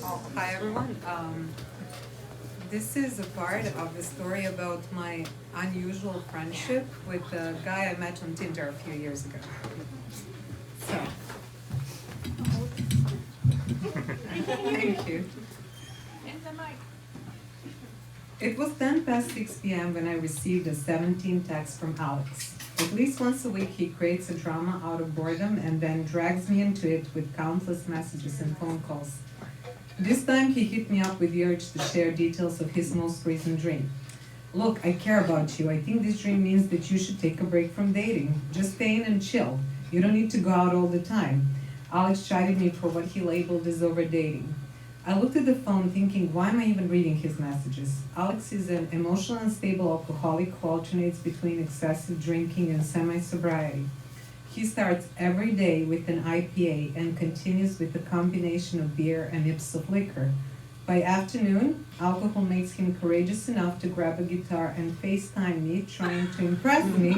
Hi everyone. This is a part of the story about my unusual friendship with a guy I met on Tinder a few years ago. So, thank you. It was 10 past 6 p.m. when I received a 17 text from Alex. At least once a week, he creates a drama out of boredom and then drags me into it with countless messages and phone calls. This time, he hit me up with the urge to share details of his most recent dream. Look, I care about you. I think this dream means that you should take a break from dating. Just stay in and chill. You don't need to go out all the time. Alex chided me for what he labeled as overdating. I looked at the phone thinking, why am I even reading his messages? Alex is an emotional unstable alcoholic who alternates between excessive drinking and semi-sobriety. He starts every day with an IPA and continues with a combination of beer and nips of liquor. By afternoon, alcohol makes him courageous enough to grab a guitar and FaceTime me, trying to impress me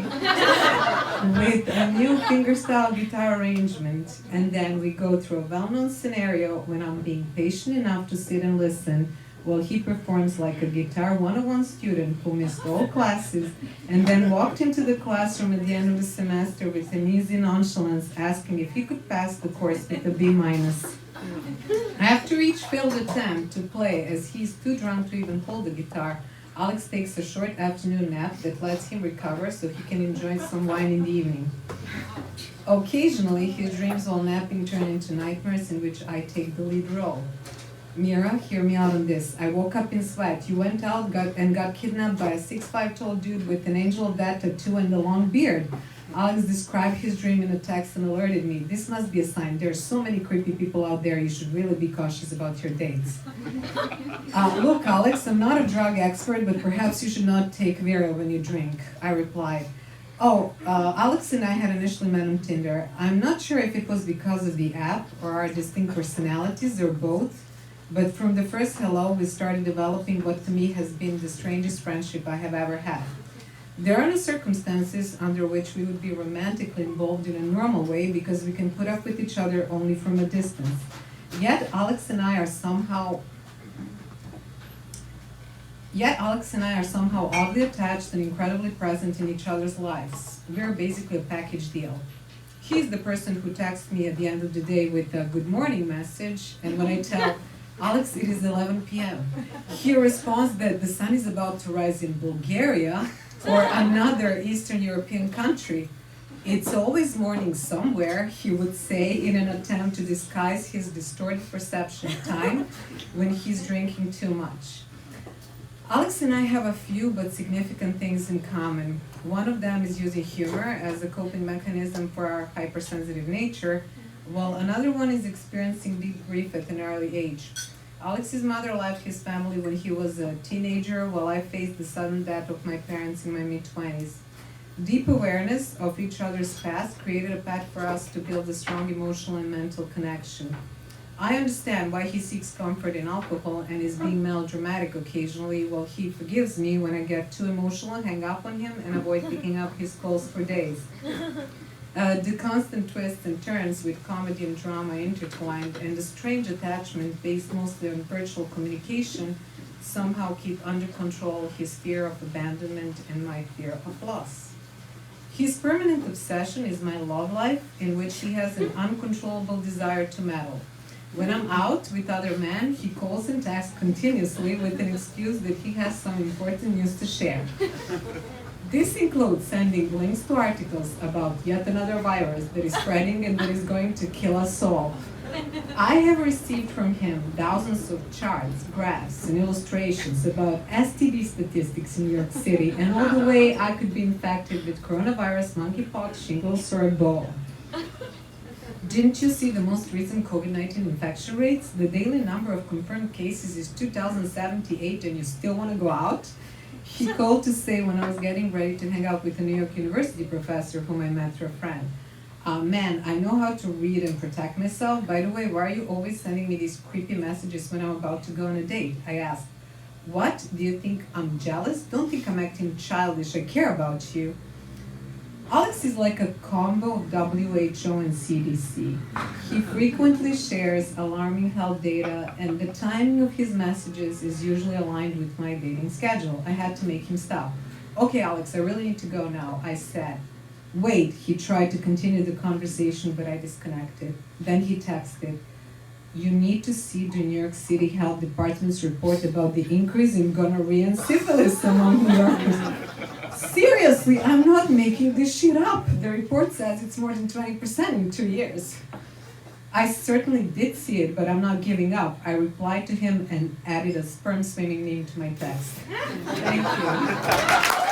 with a new fingerstyle guitar arrangement. And then we go through a well-known scenario when I'm being patient enough to sit and listen while he performs like a Guitar 101 student who missed all classes and then walked into the classroom at the end of the semester with an easy nonchalance, asking if he could pass the course with a B minus. After each failed attempt to play, as he's too drunk to even hold the guitar, Alex takes a short afternoon nap that lets him recover so he can enjoy some wine in the evening. Occasionally, his dreams while napping turn into nightmares in which I take the lead role. Mira, hear me out on this. I woke up in sweat. You went out and got kidnapped by a 6'5" tall dude with an Angel of Death tattoo and a long beard. Alex described his dream in a text and alerted me. This must be a sign. There are so many creepy people out there. You should really be cautious about your dates. Look, Alex, I'm not a drug expert, but perhaps you should not take Vera when you drink. I replied. Alex and I had initially met on Tinder. I'm not sure if it was because of the app or our distinct personalities or both. But from the first hello, we started developing what to me has been the strangest friendship I have ever had. There are no circumstances under which we would be romantically involved in a normal way because we can put up with each other only from a distance. Yet Alex and I are somehow oddly attached and incredibly present in each other's lives. We're basically a package deal. He's the person who texts me at the end of the day with a good morning message, and when I tell Alex, it is 11 p.m. He responds that the sun is about to rise in Bulgaria or another Eastern European country. It's always morning somewhere, he would say in an attempt to disguise his distorted perception of time when he's drinking too much. Alex and I have a few but significant things in common. One of them is using humor as a coping mechanism for our hypersensitive nature, while another one is experiencing deep grief at an early age. Alex's mother left his family when he was a teenager, while I faced the sudden death of my parents in my mid-20s. Deep awareness of each other's past created a path for us to build a strong emotional and mental connection. I understand why he seeks comfort in alcohol and is being melodramatic occasionally, while he forgives me when I get too emotional and hang up on him and avoid picking up his calls for days. The constant twists and turns with comedy and drama intertwined and the strange attachment based mostly on virtual communication somehow keep under control his fear of abandonment and my fear of loss. His permanent obsession is my love life, in which he has an uncontrollable desire to meddle. When I'm out with other men, he calls and texts continuously with an excuse that he has some important news to share. This includes sending links to articles about yet another virus that is spreading and that is going to kill us all. I have received from him thousands of charts, graphs, and illustrations about STD statistics in New York City and all the way I could be infected with coronavirus, monkeypox, shingles, or Ebola. Didn't you see the most recent COVID-19 infection rates? The daily number of confirmed cases is 2,078 and you still want to go out? He called to say when I was getting ready to hang out with a New York University professor whom I met through a friend. Man, I know how to read and protect myself. By the way, why are you always sending me these creepy messages when I'm about to go on a date? I asked. What? Do you think I'm jealous? Don't think I'm acting childish. I care about you. Alex is like a combo of WHO and CDC. He frequently shares alarming health data, and the timing of his messages is usually aligned with my dating schedule. I had to make him stop. Okay, Alex, I really need to go now, I said. Wait, he tried to continue the conversation, but I disconnected. Then he texted, you need to see the New York City Health Department's report about the increase in gonorrhea and syphilis among New Yorkers. Seriously, I'm not making this shit up. The report says it's more than 20% in 2 years. I certainly did see it, but I'm not giving up. I replied to him and added a sperm swimming meme to my text. Thank you.